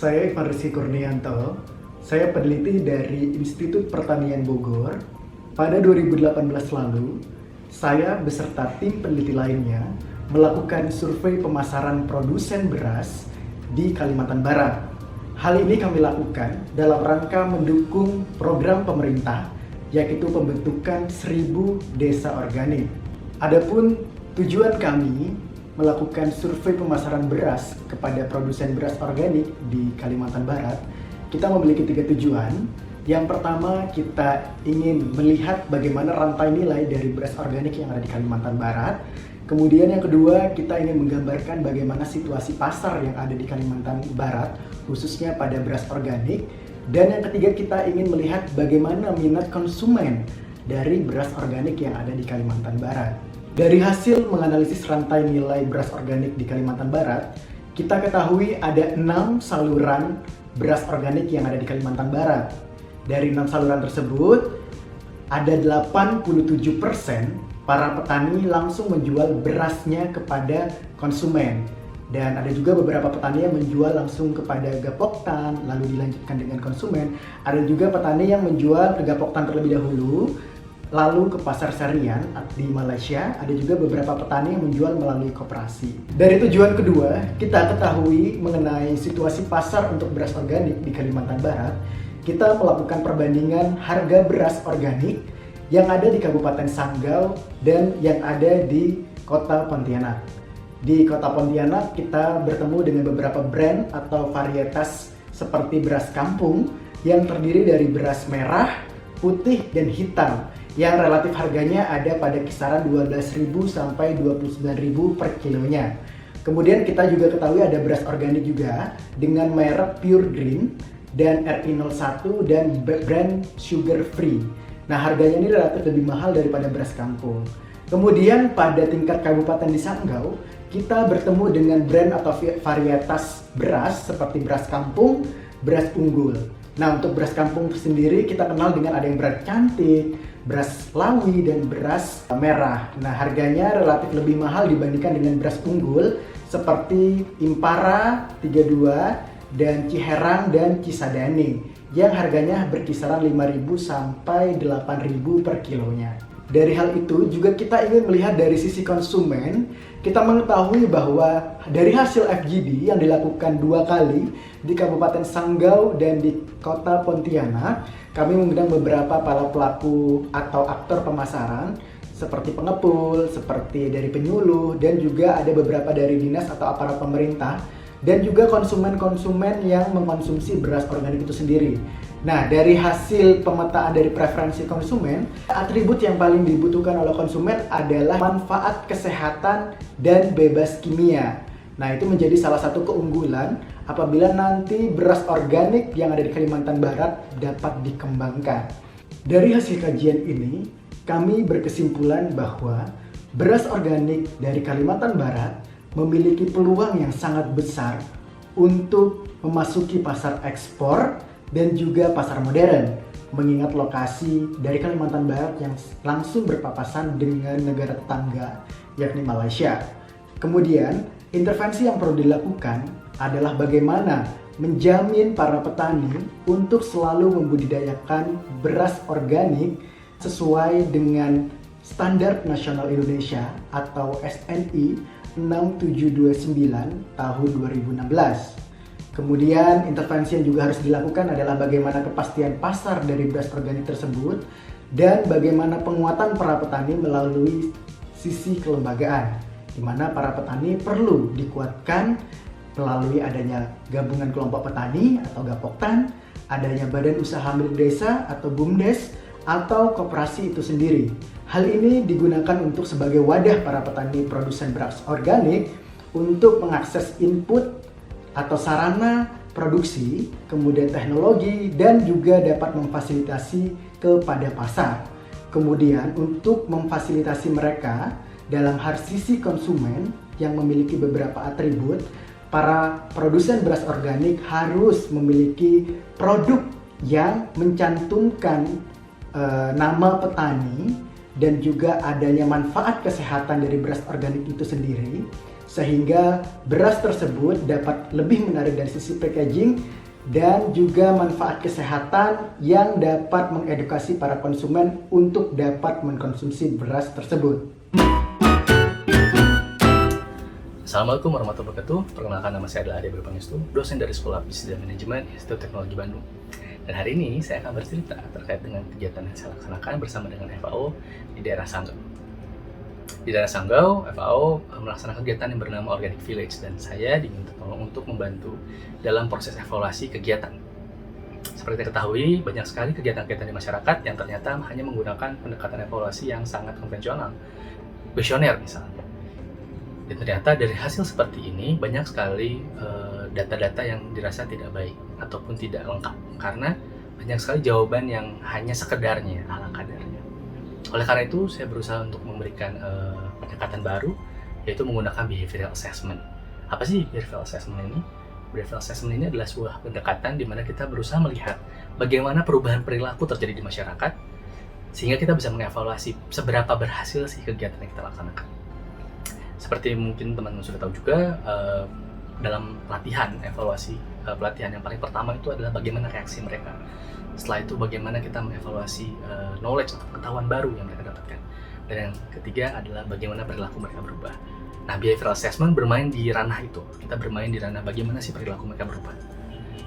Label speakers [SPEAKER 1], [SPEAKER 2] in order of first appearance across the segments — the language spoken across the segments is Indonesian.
[SPEAKER 1] Saya Ivan Rizky Kurnianto. Saya peneliti dari Institut Pertanian Bogor. Pada 2018 lalu, saya beserta tim peneliti lainnya melakukan survei pemasaran produsen beras di Kalimantan Barat. Hal ini kami lakukan dalam rangka mendukung program pemerintah, yaitu pembentukan 1000 desa organik. Adapun tujuan kami melakukan survei pemasaran beras kepada produsen beras organik di Kalimantan Barat, kita memiliki 3 tujuan. Yang pertama, kita ingin melihat bagaimana rantai nilai dari beras organik yang ada di Kalimantan Barat. Kemudian yang kedua, kita ingin menggambarkan bagaimana situasi pasar yang ada di Kalimantan Barat, khususnya pada beras organik. Dan yang ketiga, kita ingin melihat bagaimana minat konsumen dari beras organik yang ada di Kalimantan Barat. Dari hasil menganalisis rantai nilai beras organik di Kalimantan Barat, kita ketahui ada 6 saluran beras organik yang ada di Kalimantan Barat. Dari 6 saluran tersebut, ada 87% para petani langsung menjual berasnya kepada konsumen. Dan ada juga beberapa petani yang menjual langsung kepada Gapoktan, lalu dilanjutkan dengan konsumen. Ada juga petani yang menjual ke Gapoktan terlebih dahulu, lalu ke pasar Serian di Malaysia. Ada juga beberapa petani yang menjual melalui koperasi. Dari tujuan kedua, kita ketahui mengenai situasi pasar untuk beras organik di Kalimantan Barat. Kita melakukan perbandingan harga beras organik yang ada di Kabupaten Sanggau dan yang ada di Kota Pontianak. Di Kota Pontianak kita bertemu dengan beberapa brand atau varietas seperti beras kampung yang terdiri dari beras merah, putih, dan hitam, yang relatif harganya ada pada kisaran 12.000 sampai 29.000 per kilonya. Kemudian kita juga ketahui ada beras organik juga dengan merek Pure Green dan RI01 dan brand Sugar Free. Nah, harganya ini relatif lebih mahal daripada beras kampung. Kemudian pada tingkat kabupaten di Sanggau, kita bertemu dengan brand atau varietas beras seperti beras kampung, beras unggul. Nah, untuk beras kampung sendiri kita kenal dengan ada yang beras cantik, beras lawi, dan beras merah. Nah, harganya relatif lebih mahal dibandingkan dengan beras unggul seperti Impara 32 dan Ciherang dan Cisadane yang harganya berkisaran 5.000 sampai 8.000 per kilonya. Dari hal itu juga kita ingin melihat dari sisi konsumen. Kita mengetahui bahwa dari hasil FGD yang dilakukan 2 kali di Kabupaten Sanggau dan di Kota Pontianak, kami mengundang beberapa para pelaku atau aktor pemasaran seperti pengepul, seperti dari penyuluh, dan juga ada beberapa dari dinas atau aparat pemerintah, dan juga konsumen-konsumen yang mengkonsumsi beras organik itu sendiri. Nah, dari hasil pemetaan dari preferensi konsumen, atribut yang paling dibutuhkan oleh konsumen adalah manfaat kesehatan dan bebas kimia. Nah, itu menjadi salah satu keunggulan apabila nanti beras organik yang ada di Kalimantan Barat dapat dikembangkan. Dari hasil kajian ini, kami berkesimpulan bahwa beras organik dari Kalimantan Barat memiliki peluang yang sangat besar untuk memasuki pasar ekspor dan juga pasar modern, mengingat lokasi dari Kalimantan Barat yang langsung berpapasan dengan negara tetangga, yakni Malaysia. Kemudian, intervensi yang perlu dilakukan adalah bagaimana menjamin para petani untuk selalu membudidayakan beras organik sesuai dengan Standar Nasional Indonesia atau SNI 6729 tahun 2016. Kemudian intervensi yang juga harus dilakukan adalah bagaimana kepastian pasar dari beras organik tersebut dan bagaimana penguatan para petani melalui sisi kelembagaan, di mana para petani perlu dikuatkan melalui adanya gabungan kelompok petani atau Gapoktan, adanya badan usaha milik desa atau BUMDes, atau koperasi itu sendiri. Hal ini digunakan untuk sebagai wadah para petani produsen beras organik untuk mengakses input atau sarana produksi, kemudian teknologi, dan juga dapat memfasilitasi kepada pasar. Kemudian untuk memfasilitasi mereka dalam hal sisi konsumen yang memiliki beberapa atribut, para produsen beras organik harus memiliki produk yang mencantumkan nama petani dan juga adanya manfaat kesehatan dari beras organik itu sendiri, sehingga beras tersebut dapat lebih menarik dari sisi packaging dan juga manfaat kesehatan yang dapat mengedukasi para konsumen untuk dapat mengkonsumsi beras tersebut.
[SPEAKER 2] Assalamualaikum warahmatullahi wabarakatuh. Perkenalkan, nama saya adalah Ade Berpangestu, dosen dari Sekolah Bisnis dan Manajemen Institut Teknologi Bandung. Dan hari ini saya akan bercerita terkait dengan kegiatan yang saya laksanakan bersama dengan FAO di daerah Sanggau. Di daerah Sanggau, FAO melaksanakan kegiatan yang bernama Organic Village dan saya diminta tolong untuk membantu dalam proses evaluasi kegiatan. Seperti diketahui, banyak sekali kegiatan-kegiatan di masyarakat yang ternyata hanya menggunakan pendekatan evaluasi yang sangat konvensional, kuesioner misalnya. Dan ternyata dari hasil seperti ini banyak sekali data-data yang dirasa tidak baik ataupun tidak lengkap karena banyak sekali jawaban yang hanya sekedarnya ala kadarnya. Oleh karena itu, saya berusaha untuk memberikan pendekatan baru, yaitu menggunakan behavioral assessment. Apa sih behavioral assessment ini? Behavioral assessment ini adalah sebuah pendekatan di mana kita berusaha melihat bagaimana perubahan perilaku terjadi di masyarakat, sehingga kita bisa mengevaluasi seberapa berhasil sih kegiatan yang kita laksanakan. Seperti mungkin teman-teman sudah tahu juga, dalam pelatihan evaluasi, pelatihan yang paling pertama itu adalah bagaimana reaksi mereka. Setelah itu bagaimana kita mengevaluasi knowledge atau pengetahuan baru yang mereka dapatkan. Dan yang ketiga adalah bagaimana perilaku mereka berubah. Nah, behavioral assessment bermain di ranah itu. Kita bermain di ranah bagaimana sih perilaku mereka berubah.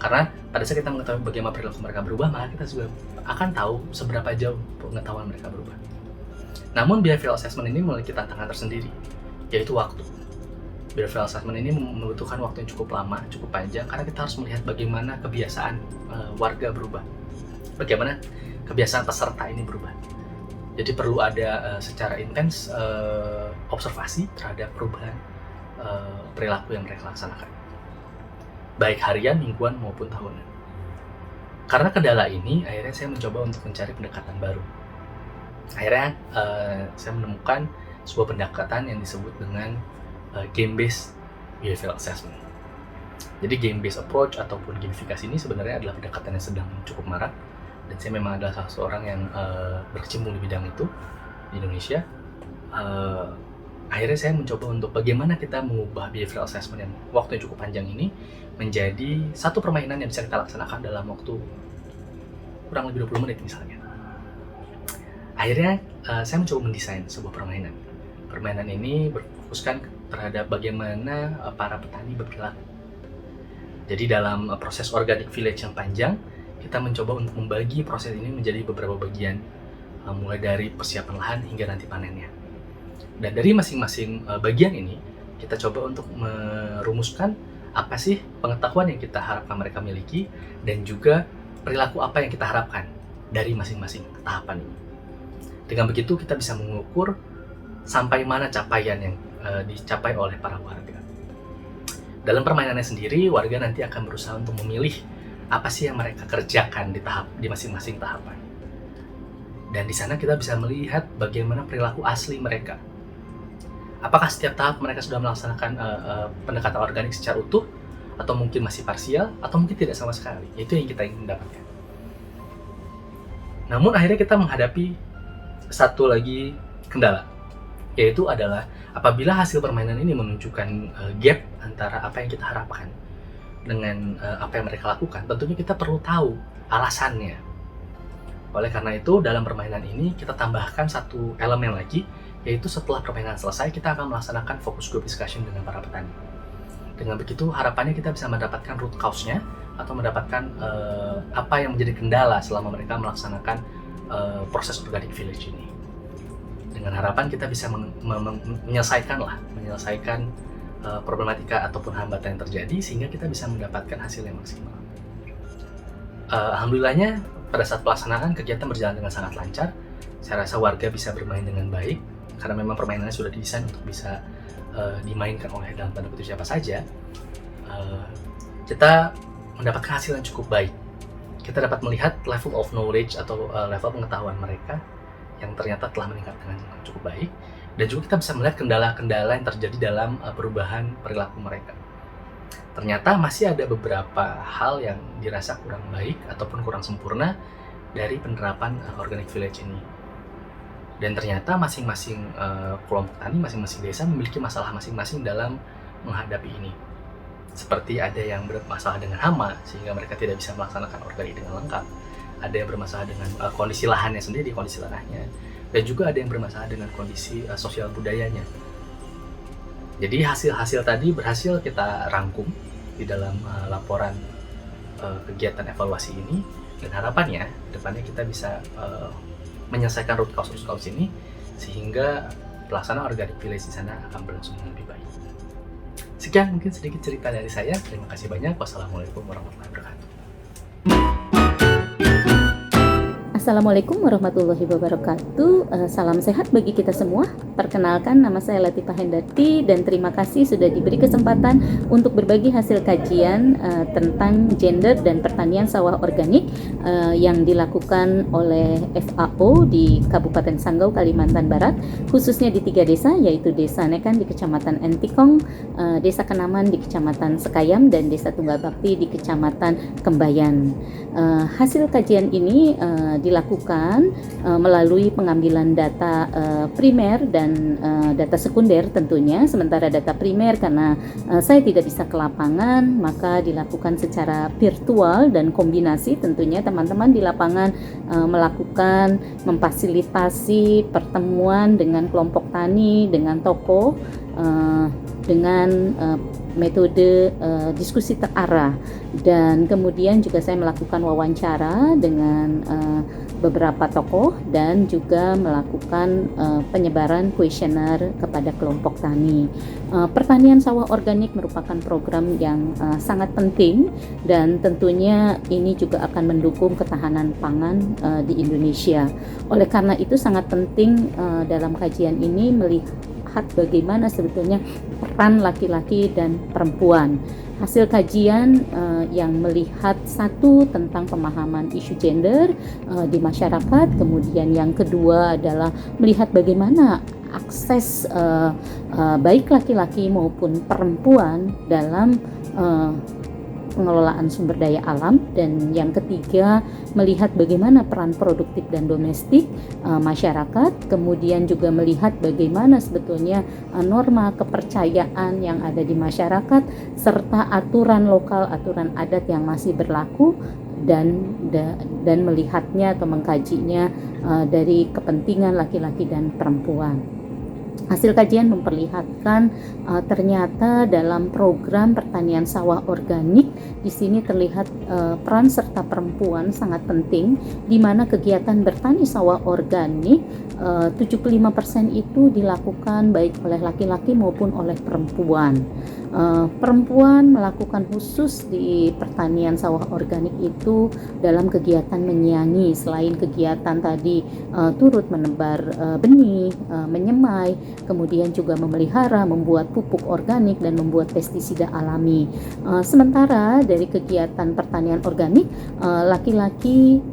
[SPEAKER 2] Karena pada saat kita mengetahui bagaimana perilaku mereka berubah, maka kita juga akan tahu seberapa jauh pengetahuan mereka berubah. Namun behavioral assessment ini memiliki tantangan tersendiri, yaitu waktu. Behavioral assessment ini membutuhkan waktu yang cukup lama, cukup panjang, karena kita harus melihat bagaimana kebiasaan warga berubah. Bagaimana kebiasaan peserta ini berubah. Jadi perlu ada secara intens observasi terhadap perubahan perilaku yang mereka laksanakan, baik harian, mingguan, maupun tahunan. Karena kendala ini, akhirnya saya mencoba untuk mencari pendekatan baru. Akhirnya saya menemukan sebuah pendekatan yang disebut dengan game-based behavioral assessment. Jadi game-based approach ataupun gamifikasi ini sebenarnya adalah pendekatan yang sedang cukup marak, dan saya memang adalah salah seorang yang berkecimpung di bidang itu di Indonesia. Akhirnya saya mencoba untuk bagaimana kita mengubah behavioral assessment yang waktu yang cukup panjang ini menjadi satu permainan yang bisa kita laksanakan dalam waktu kurang lebih 20 menit misalnya. Akhirnya saya mencoba mendesain sebuah permainan. Permainan ini berfokuskan terhadap bagaimana para petani berperilaku. Jadi dalam proses organic village yang panjang, kita mencoba untuk membagi proses ini menjadi beberapa bagian, mulai dari persiapan lahan hingga nanti panennya. Dan dari masing-masing bagian ini, kita coba untuk merumuskan apa sih pengetahuan yang kita harapkan mereka miliki, dan juga perilaku apa yang kita harapkan dari masing-masing tahapan ini. Dengan begitu, kita bisa mengukur sampai mana capaian yang dicapai oleh para warga. Dalam permainannya sendiri, warga nanti akan berusaha untuk memilih apa sih yang mereka kerjakan di masing-masing tahapan. Dan di sana kita bisa melihat bagaimana perilaku asli mereka. Apakah setiap tahap mereka sudah melaksanakan pendekatan organik secara utuh, atau mungkin masih parsial, atau mungkin tidak sama sekali. Itu yang kita ingin mendapatkan. Namun akhirnya kita menghadapi satu lagi kendala, yaitu adalah apabila hasil permainan ini menunjukkan gap antara apa yang kita harapkan dengan apa yang mereka lakukan, tentunya kita perlu tahu alasannya. Oleh karena itu, dalam permainan ini kita tambahkan satu elemen lagi, yaitu setelah permainan selesai, kita akan melaksanakan focus group discussion dengan para petani. Dengan begitu, harapannya kita bisa mendapatkan root cause-nya, atau mendapatkan apa yang menjadi kendala selama mereka melaksanakan proses organic village ini. Dengan harapan kita bisa menyelesaikan problematika ataupun hambatan yang terjadi, sehingga kita bisa mendapatkan hasil yang maksimal. Alhamdulillahnya, pada saat pelaksanaan kegiatan berjalan dengan sangat lancar. Saya rasa warga bisa bermain dengan baik, karena memang permainannya sudah didesain untuk bisa dimainkan oleh dalam tanda kutip siapa saja. Kita mendapatkan hasil yang cukup baik. Kita dapat melihat level of knowledge atau level pengetahuan mereka yang ternyata telah meningkat dengan cukup baik. Dan juga kita bisa melihat kendala-kendala yang terjadi dalam perubahan perilaku mereka. Ternyata masih ada beberapa hal yang dirasa kurang baik ataupun kurang sempurna dari penerapan Organic Village ini. Dan ternyata masing-masing kelompok tani, masing-masing desa memiliki masalah masing-masing dalam menghadapi ini. Seperti ada yang bermasalah dengan hama, sehingga mereka tidak bisa melaksanakan organik dengan lengkap. Ada yang bermasalah dengan kondisi lahannya sendiri, kondisi tanahnya. Dan juga ada yang bermasalah dengan kondisi sosial budayanya. Jadi hasil-hasil tadi berhasil kita rangkum di dalam laporan kegiatan evaluasi ini. Dan harapannya, depannya kita bisa menyelesaikan root cause ini sehingga pelaksanaan organic village di sana akan berlangsung dengan lebih baik. Sekian mungkin sedikit cerita dari saya. Terima kasih banyak. Wassalamualaikum warahmatullahi wabarakatuh.
[SPEAKER 3] Assalamualaikum warahmatullahi wabarakatuh. Salam sehat bagi kita semua. Perkenalkan, nama saya Latifah Hendati dan terima kasih sudah diberi kesempatan untuk berbagi hasil kajian tentang gender dan pertanian sawah organik yang dilakukan oleh FAO di Kabupaten Sanggau, Kalimantan Barat, khususnya di 3 desa, yaitu Desa Nekan di Kecamatan Entikong, Desa Kenaman di Kecamatan Sekayam, dan Desa Tunggal Bakti di Kecamatan Kembayan. Hasil kajian ini dilakukan melalui pengambilan data primer dan data sekunder tentunya. Sementara data primer karena saya tidak bisa ke lapangan, maka dilakukan secara virtual dan kombinasi tentunya teman-teman di lapangan melakukan memfasilitasi pertemuan dengan kelompok tani, dengan toko, dengan metode diskusi terarah, dan kemudian juga saya melakukan wawancara dengan beberapa tokoh dan juga melakukan penyebaran kuesioner kepada kelompok tani. Pertanian sawah organik merupakan program yang sangat penting dan tentunya ini juga akan mendukung ketahanan pangan di Indonesia. Oleh karena itu sangat penting dalam kajian ini melihat bagaimana sebetulnya peran laki-laki dan perempuan. Hasil kajian yang melihat satu tentang pemahaman isu gender di masyarakat, kemudian yang kedua adalah melihat bagaimana akses baik laki-laki maupun perempuan dalam pengelolaan sumber daya alam, dan yang ketiga melihat bagaimana peran produktif dan domestik masyarakat, kemudian juga melihat bagaimana sebetulnya norma kepercayaan yang ada di masyarakat serta aturan lokal, aturan adat yang masih berlaku, dan melihatnya atau mengkajinya dari kepentingan laki-laki dan perempuan. Hasil kajian memperlihatkan ternyata dalam program pertanian sawah organik di sini terlihat peran serta perempuan sangat penting, di mana kegiatan bertani sawah organik 75% itu dilakukan baik oleh laki-laki maupun oleh perempuan. Perempuan melakukan khusus di pertanian sawah organik itu dalam kegiatan menyiangi, selain kegiatan tadi turut menebar benih, menyemai, kemudian juga memelihara, membuat pupuk organik dan membuat pestisida alami. Sementara dari kegiatan pertanian organik laki-laki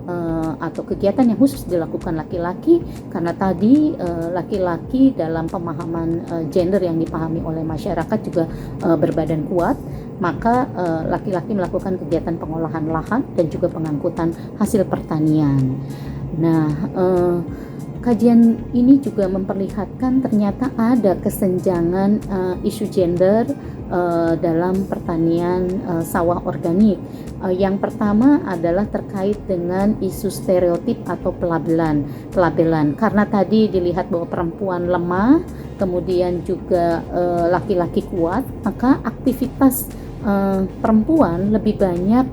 [SPEAKER 3] atau kegiatan yang khusus dilakukan laki-laki, karena tadi laki-laki dalam pemahaman gender yang dipahami oleh masyarakat juga berbadan kuat, maka laki-laki melakukan kegiatan pengolahan lahan dan juga pengangkutan hasil pertanian. Nah, kajian ini juga memperlihatkan ternyata ada kesenjangan isu gender dalam pertanian sawah organik. Yang pertama adalah terkait dengan isu stereotip atau pelabelan. Karena tadi dilihat bahwa perempuan lemah, kemudian juga laki-laki kuat, maka aktivitas perempuan lebih banyak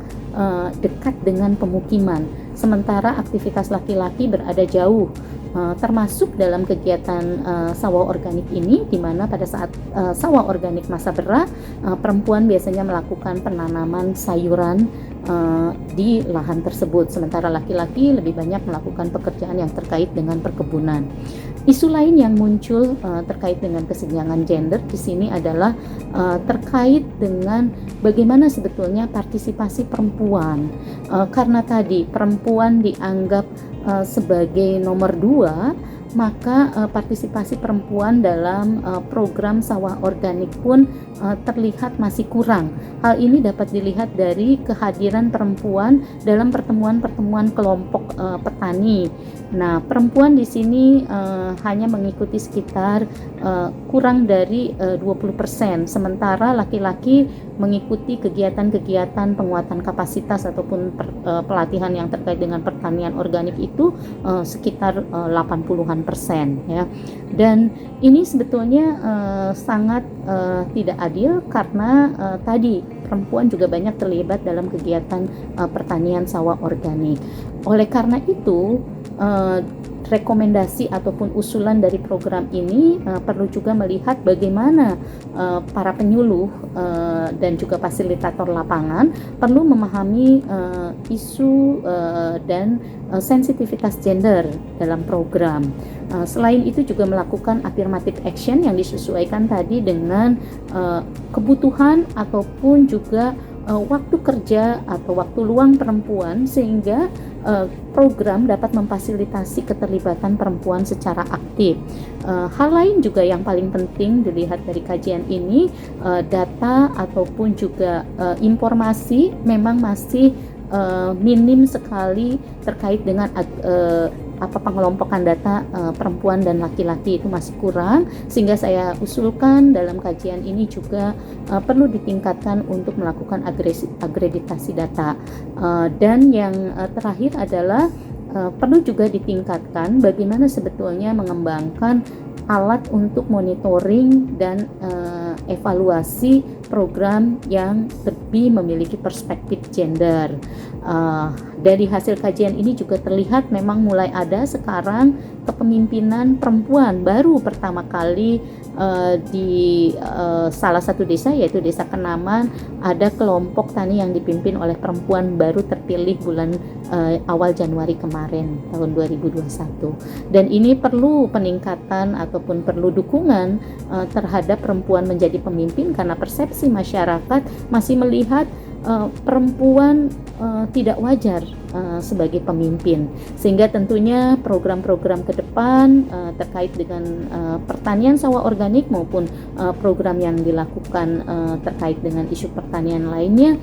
[SPEAKER 3] dekat dengan pemukiman, sementara aktivitas laki-laki berada jauh. Termasuk dalam kegiatan sawah organik ini, di mana pada saat sawah organik masa berah, perempuan biasanya melakukan penanaman sayuran di lahan tersebut, sementara laki-laki lebih banyak melakukan pekerjaan yang terkait dengan perkebunan. Isu lain yang muncul terkait dengan kesenjangan gender di sini adalah terkait dengan bagaimana sebetulnya partisipasi perempuan, karena tadi perempuan dianggap sebagai nomor 2, maka partisipasi perempuan dalam program sawah organik pun terlihat masih kurang. Hal ini dapat dilihat dari kehadiran perempuan dalam pertemuan-pertemuan kelompok petani, Nah, perempuan di sini hanya mengikuti sekitar kurang dari 20%, sementara laki-laki mengikuti kegiatan-kegiatan penguatan kapasitas ataupun pelatihan yang terkait dengan pertanian organik itu sekitar 80-an persen ya. Dan ini sebetulnya sangat tidak adil karena tadi perempuan juga banyak terlibat dalam kegiatan pertanian sawah organik. Oleh karena itu, rekomendasi ataupun usulan dari program ini perlu juga melihat bagaimana para penyuluh dan juga fasilitator lapangan perlu memahami isu dan sensitivitas gender dalam program. Selain itu juga melakukan affirmative action yang disesuaikan tadi dengan kebutuhan ataupun juga waktu kerja atau waktu luang perempuan, sehingga program dapat memfasilitasi keterlibatan perempuan secara aktif. Hal lain juga yang paling penting dilihat dari kajian ini, data ataupun juga informasi memang masih minim sekali terkait dengan pengelompokan data perempuan dan laki-laki itu masih kurang, sehingga saya usulkan dalam kajian ini juga perlu ditingkatkan untuk melakukan agreditasi data. Dan yang terakhir adalah perlu juga ditingkatkan bagaimana sebetulnya mengembangkan alat untuk monitoring dan evaluasi program yang lebih memiliki perspektif gender. Dari hasil kajian ini juga terlihat memang mulai ada sekarang kepemimpinan perempuan baru pertama kali di salah satu desa, yaitu Desa Kenaman. Ada kelompok tani yang dipimpin oleh perempuan baru terpilih bulan awal Januari kemarin tahun 2021, dan ini perlu peningkatan ataupun perlu dukungan terhadap perempuan menjadi pemimpin, karena persepsi masyarakat masih melihat perempuan tidak wajar sebagai pemimpin, sehingga tentunya program-program ke depan terkait dengan pertanian sawah organik maupun program yang dilakukan terkait dengan isu pertanian lainnya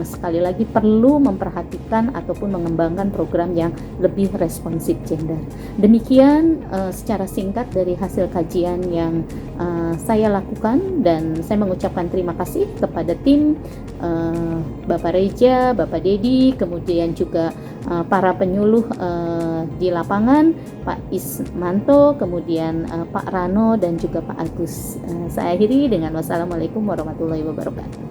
[SPEAKER 3] sekali lagi perlu memperhatikan ataupun mengembangkan program yang lebih responsif gender. Demikian secara singkat dari hasil kajian yang saya lakukan, dan saya mengucapkan terima kasih kepada tim Bapak Reja, Bapak Dedi, kemudian juga para penyuluh di lapangan, Pak Ismanto, kemudian Pak Rano dan juga Pak Agus. Saya akhiri dengan wassalamualaikum warahmatullahi wabarakatuh.